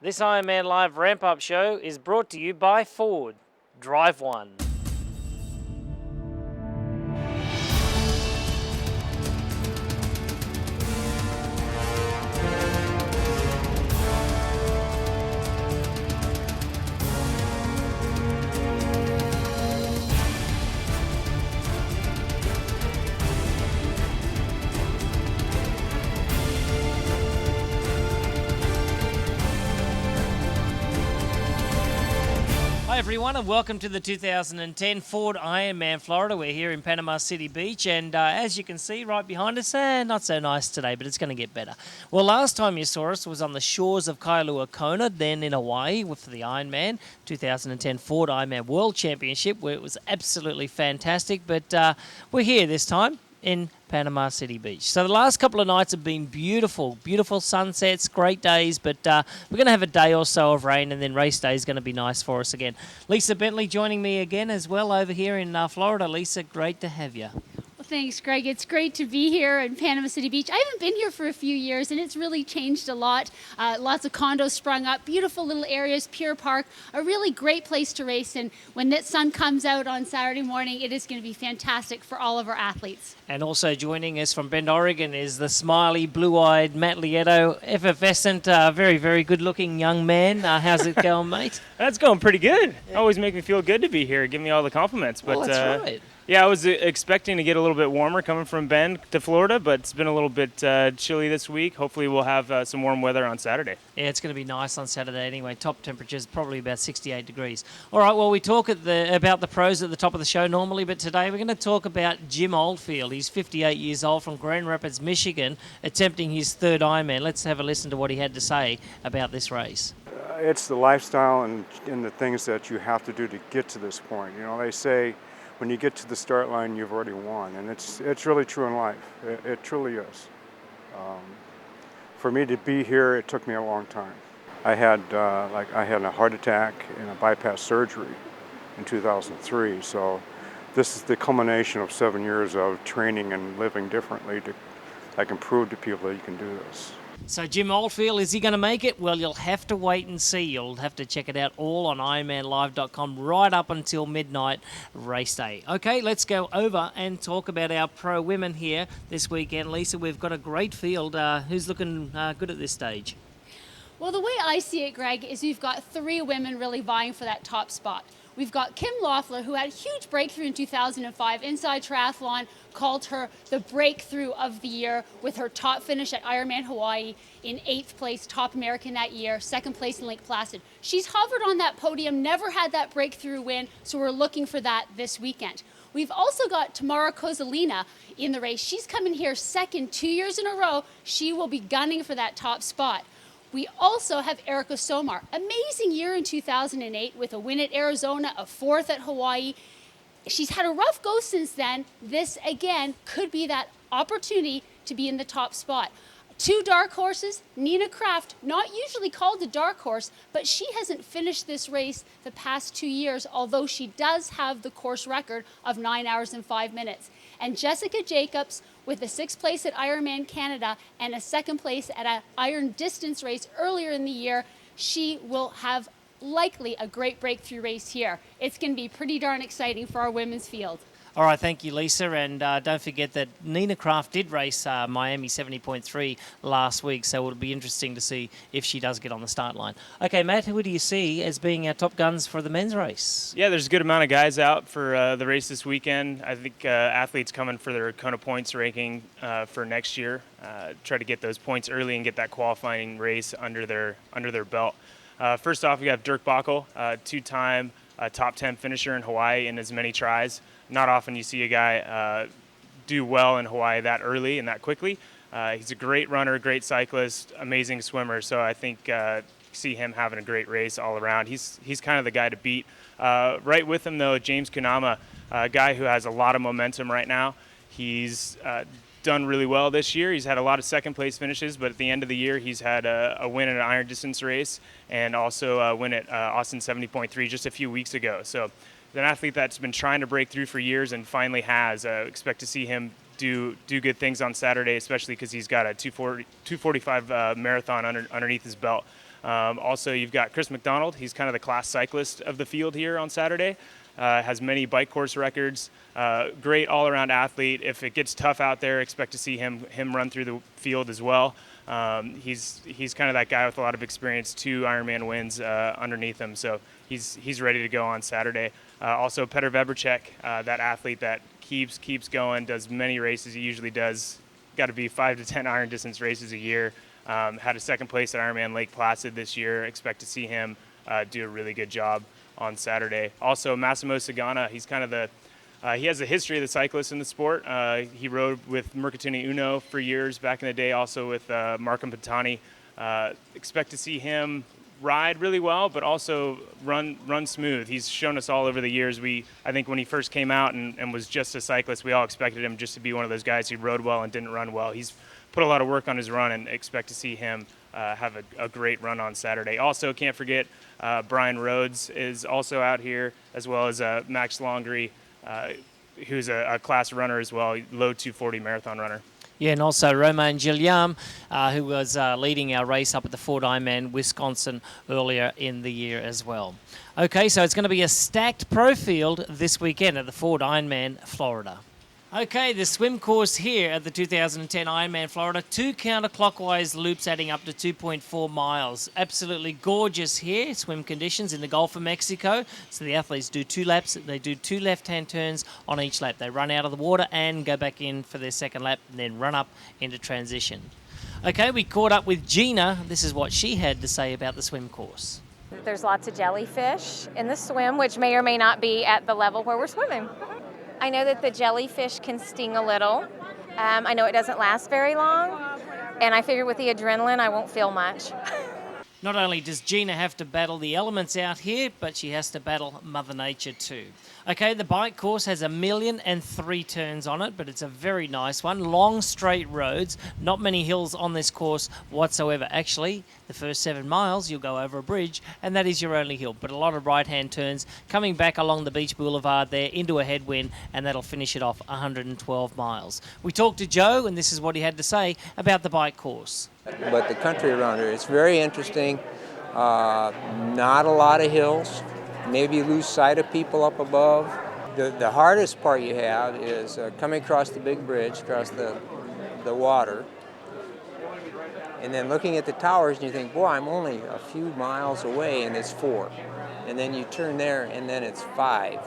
This Ironman Live ramp-up show is brought to you by Ford. Drive one. Hi everyone and welcome to the 2010 Ford Ironman Florida. We're here in Panama City Beach and as you can see right behind us, not so nice today, but it's going to get better. Well, last time you saw us was on the shores of Kailua Kona, then in Hawaii with the Ironman 2010 Ford Ironman World Championship, where it was absolutely fantastic, but we're here this time in Panama City Beach. So the last couple of nights have been beautiful, beautiful sunsets, great days, but we're going to have a day or so of rain and then race day is going to be nice for us again. Lisa Bentley joining me again as well over here in Florida. Lisa, great to have you. Thanks, Greg. It's great to be here in Panama City Beach. I haven't been here for a few years, and it's really changed a lot. Lots of condos sprung up, beautiful little areas, Pier Park, a really great place to race. And when that sun comes out on Saturday morning, it is going to be fantastic for all of our athletes. And also joining us from Bend, Oregon is the smiley, blue-eyed Matt Lieto, effervescent, very, very good-looking young man. How's it going, mate? That's going pretty good. Always make me feel good to be here. Give me all the compliments. But, well, that's right. Yeah, I was expecting to get a little bit warmer coming from Bend to Florida, but it's been a little bit chilly this week. Hopefully we'll have some warm weather on Saturday. Yeah, it's going to be nice on Saturday anyway. Top temperatures probably about 68 degrees. All right, well, we talk about the pros at the top of the show normally, but today we're going to talk about Jim Oldfield. He's 58 years old from Grand Rapids, Michigan, attempting his third Ironman. Let's have a listen to what he had to say about this race. It's the lifestyle and the things that you have to do to get to this point. You know, they say when you get to the start line, you've already won, and it's really true in life. It truly is. For me to be here, it took me a long time. I had a heart attack and a bypass surgery in 2003. So this is the culmination of 7 years of training and living differently. I can prove to people that you can do this. So Jim Oldfield, is he going to make it? Well, you'll have to wait and see. You'll have to check it out all on IronmanLive.com right up until midnight race day. Okay, let's go over and talk about our pro women here this weekend. Lisa, we've got a great field. Who's looking good at this stage? Well, the way I see it, Greg, is we've got three women really vying for that top spot. We've got Kim Loeffler, who had a huge breakthrough in 2005. Inside Triathlon called her the breakthrough of the year with her top finish at Ironman Hawaii in 8th place, top American that year, 2nd place in Lake Placid. She's hovered on that podium, never had that breakthrough win, so we're looking for that this weekend. We've also got Tamara Kozolina in the race. She's coming here second 2 years in a row. She will be gunning for that top spot. We also have Erica Somar. Amazing year in 2008 with a win at Arizona, a 4th at Hawaii. She's had a rough go since then. This, again, could be that opportunity to be in the top spot. Two dark horses, Nina Kraft, not usually called a dark horse, but she hasn't finished this race the past 2 years, although she does have the course record of 9 hours and 5 minutes. And Jessica Jacobs, with a 6th place at Ironman Canada and a 2nd place at an iron distance race earlier in the year, she will have likely a great breakthrough race here. It's going to be pretty darn exciting for our women's field. All right, thank you, Lisa. And don't forget that Nina Kraft did race Miami 70.3 last week, so it'll be interesting to see if she does get on the start line. Okay, Matt, who do you see as being our top guns for the men's race? Yeah, there's a good amount of guys out for the race this weekend. I think athletes coming for their Kona points ranking for next year. Try to get those points early and get that qualifying race under their belt. First off, we have Dirk Bachal, two-time top 10 finisher in Hawaii in as many tries. Not often you see a guy do well in Hawaii that early and that quickly. He's a great runner, great cyclist, amazing swimmer. So I think see him having a great race all around. He's kind of the guy to beat. Right with him, though, James Kannamma, a guy who has a lot of momentum right now. He's done really well this year. He's had a lot of second place finishes, but at the end of the year, he's had a win in an iron distance race and also a win at Austin 70.3 just a few weeks ago. So an athlete that's been trying to break through for years and finally has. Expect to see him do good things on Saturday, especially because he's got a 245 marathon underneath his belt. Also, you've got Chris Mcdonald. He's kind of the class cyclist of the field here on Saturday. Has many bike course records. Great all-around athlete. If it gets tough out there, expect to see him run through the field as well. He's kind of that guy with a lot of experience, 2 Ironman wins underneath him, so he's ready to go on Saturday. Also, Petr Veberček, that athlete that keeps going, does many races. He usually does, got to be 5 to 10 iron distance races a year. Had a second place at Ironman Lake Placid this year. Expect to see him do a really good job on Saturday. Also, Massimo Cigana, he's kind of he has a history of the cyclist in the sport. He rode with Mercatini Uno for years back in the day, also with Marco Pantani. Expect to see him ride really well, but also run smooth. He's shown us all over the years. I think when he first came out and was just a cyclist, we all expected him just to be one of those guys who rode well and didn't run well. He's put a lot of work on his run, and expect to see him have a great run on Saturday. Also, can't forget Brian Rhodes is also out here, as well as Max Longry, who's a class runner as well, low 240 marathon runner. Yeah, and also Romain Gilliam, who was leading our race up at the Ford Ironman Wisconsin earlier in the year as well. Okay, so it's going to be a stacked pro field this weekend at the Ford Ironman Florida. Okay, the swim course here at the 2010 Ironman Florida, 2 counterclockwise loops adding up to 2.4 miles. Absolutely gorgeous here, swim conditions in the Gulf of Mexico. So the athletes do 2 laps. They do 2 left-hand turns on each lap. They run out of the water and go back in for their second lap, and then run up into transition. Okay, we caught up with Gina. This is what she had to say about the swim course. There's lots of jellyfish in the swim, which may or may not be at the level where we're swimming. I know that the jellyfish can sting a little. I know it doesn't last very long, and I figure with the adrenaline I won't feel much. Not only does Gina have to battle the elements out here, but she has to battle Mother Nature too. Okay, the bike course has 1,003 turns on it, but it's a very nice one. Long, straight roads, not many hills on this course whatsoever. Actually, the first 7 miles, you'll go over a bridge, and that is your only hill, but a lot of right-hand turns coming back along the beach boulevard there into a headwind, and that'll finish it off 112 miles. We talked to Joe, and this is what he had to say about the bike course. But the country around here, it's very interesting. Not a lot of hills. Maybe you lose sight of people up above. The hardest part you have is coming across the big bridge, across the water, and then looking at the towers and you think, boy, I'm only a few miles away and it's 4. And then you turn there and then it's 5.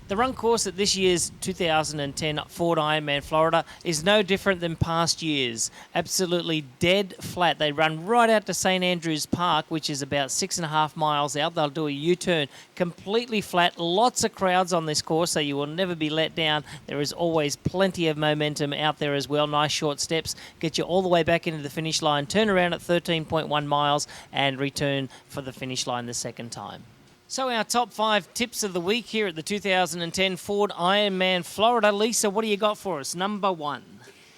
The run course at this year's 2010 Ford Ironman Florida is no different than past years. Absolutely dead flat. They run right out to St. Andrews Park, which is about 6.5 miles out. They'll do a U-turn, completely flat. Lots of crowds on this course, so you will never be let down. There is always plenty of momentum out there as well. Nice short steps, get you all the way back into the finish line, turn around at 13.1 miles and return for the finish line the second time. So our top 5 tips of the week here at the 2010 Ford Ironman Florida. Lisa, what do you got for us? Number 1.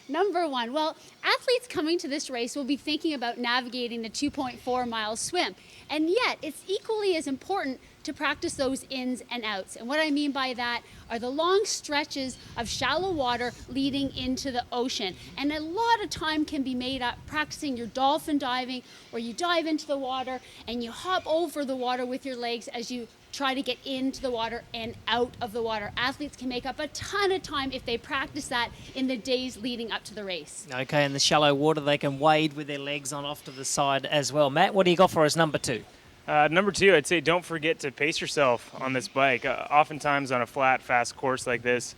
Number 1, well, athletes coming to this race will be thinking about navigating the 2.4 mile swim. And yet, it's equally as important to practice those ins and outs. And what I mean by that are the long stretches of shallow water leading into the ocean. And a lot of time can be made up practicing your dolphin diving, where you dive into the water and you hop over the water with your legs as you try to get into the water and out of the water. Athletes can make up a ton of time if they practice that in the days leading up to the race. Okay, in the shallow water, they can wade with their legs on off to the side as well. Matt, what do you got for us, number 2? Number 2, I'd say don't forget to pace yourself on this bike. Oftentimes on a flat, fast course like this,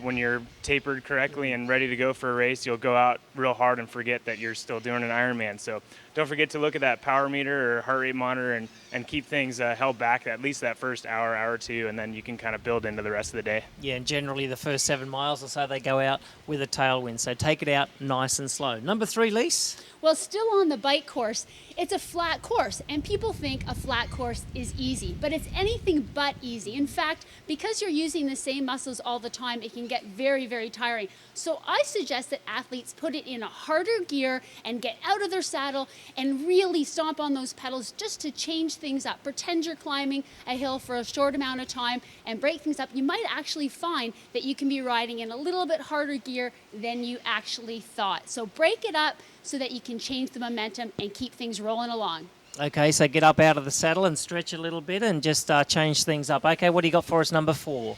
when you're tapered correctly and ready to go for a race, you'll go out real hard and forget that you're still doing an Ironman. So don't forget to look at that power meter or heart rate monitor and keep things held back at least that first hour or two, and then you can kind of build into the rest of the day. Yeah, and generally the first 7 miles or so, they go out with a tailwind. So take it out nice and slow. Number 3, Lise? Well, still on the bike course, it's a flat course, and people think a flat course is easy, but it's anything but easy. In fact, because you're using the same muscles all the time, it can get very, very tiring. So I suggest that athletes put it in a harder gear and get out of their saddle and really stomp on those pedals just to change things up. Pretend you're climbing a hill for a short amount of time and break things up. You might actually find that you can be riding in a little bit harder gear than you actually thought. So break it up so that you can change the momentum and keep things rolling along. Okay, so get up out of the saddle and stretch a little bit and just change things up. Okay, what do you got for us, number 4?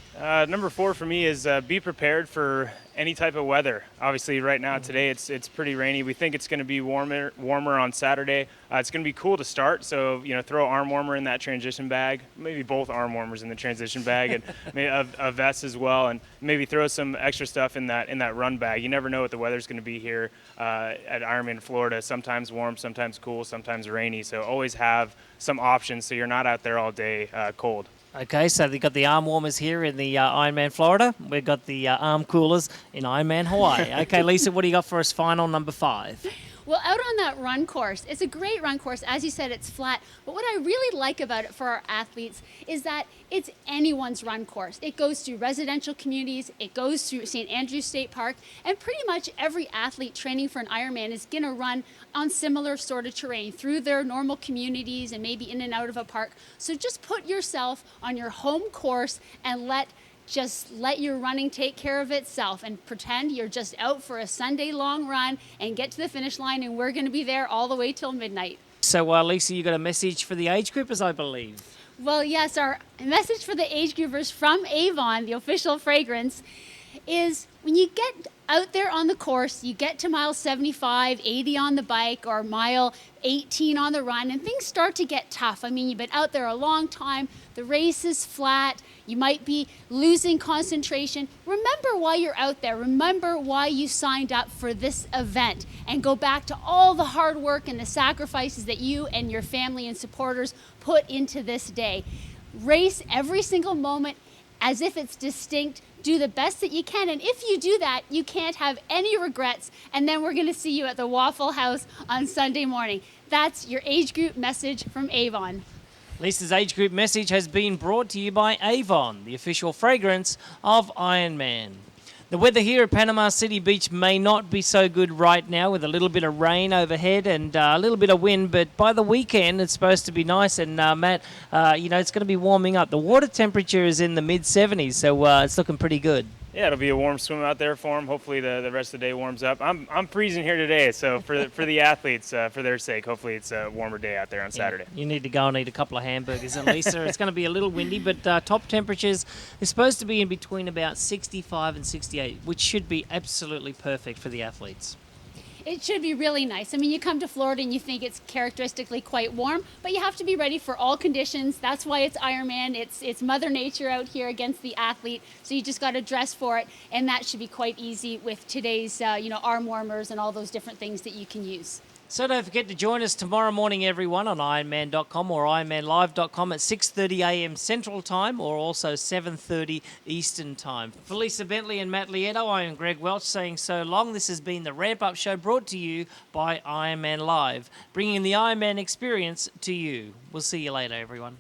Number 4 for me is be prepared for any type of weather. Obviously, right now today it's pretty rainy. We think it's going to be warmer on Saturday. It's going to be cool to start, so throw an arm warmer in that transition bag, maybe both arm warmers in the transition bag, and maybe a vest as well, and maybe throw some extra stuff in that run bag. You never know what the weather's going to be here at Ironman Florida. Sometimes warm, sometimes cool, sometimes rainy. So always have some options so you're not out there all day cold. Okay, so they've got the arm warmers here in the Ironman Florida. We've got the arm coolers in Ironman Hawaii. Okay, Lisa, what do you got for us final, number 5? Well, out on that run course, it's a great run course. As you said, it's flat. But what I really like about it for our athletes is that it's anyone's run course. It goes through residential communities. It goes through St. Andrews State Park. And pretty much every athlete training for an Ironman is going to run on similar sort of terrain through their normal communities and maybe in and out of a park. So just put yourself on your home course and let your running take care of itself, and pretend you're just out for a Sunday long run and get to the finish line, and we're going to be there all the way till midnight. So, Lisa, you got a message for the age groupers, I believe. Well, yes, our message for the age groupers from Avon, the official fragrance, is when you get out there on the course, you get to mile 75, 80 on the bike, or mile 18 on the run, and things start to get tough. I mean, you've been out there a long time, the race is flat, you might be losing concentration. Remember why you're out there. Remember why you signed up for this event, and go back to all the hard work and the sacrifices that you and your family and supporters put into this day. Race every single moment as if it's distinct. Do the best that you can, and if you do that, you can't have any regrets, and then we're going to see you at the Waffle House on Sunday morning. That's your age group message from Avon. Lisa's age group message has been brought to you by Avon, the official fragrance of Ironman. The weather here at Panama City Beach may not be so good right now, with a little bit of rain overhead and a little bit of wind, but by the weekend it's supposed to be nice. And Matt, it's going to be warming up. The water temperature is in the mid-70s, so it's looking pretty good. Yeah, it'll be a warm swim out there for them. Hopefully the rest of the day warms up. I'm freezing here today, so for the athletes, for their sake, hopefully it's a warmer day out there on Saturday. You need to go and eat a couple of hamburgers. And Lisa, it's going to be a little windy, but top temperatures is supposed to be in between about 65 and 68, which should be absolutely perfect for the athletes. It should be really nice. I mean, you come to Florida and you think it's characteristically quite warm, but you have to be ready for all conditions. That's why it's Ironman. It's Mother Nature out here against the athlete, so you just got to dress for it, and that should be quite easy with today's arm warmers and all those different things that you can use. So don't forget to join us tomorrow morning, everyone, on Ironman.com or IronmanLive.com at 6:30 a.m. Central Time, or also 7:30 Eastern Time. For Lisa Bentley and Matt Lieto, I am Greg Welch saying so long. This has been the Ramp Up Show, brought to you by Ironman Live, bringing the Ironman experience to you. We'll see you later, everyone.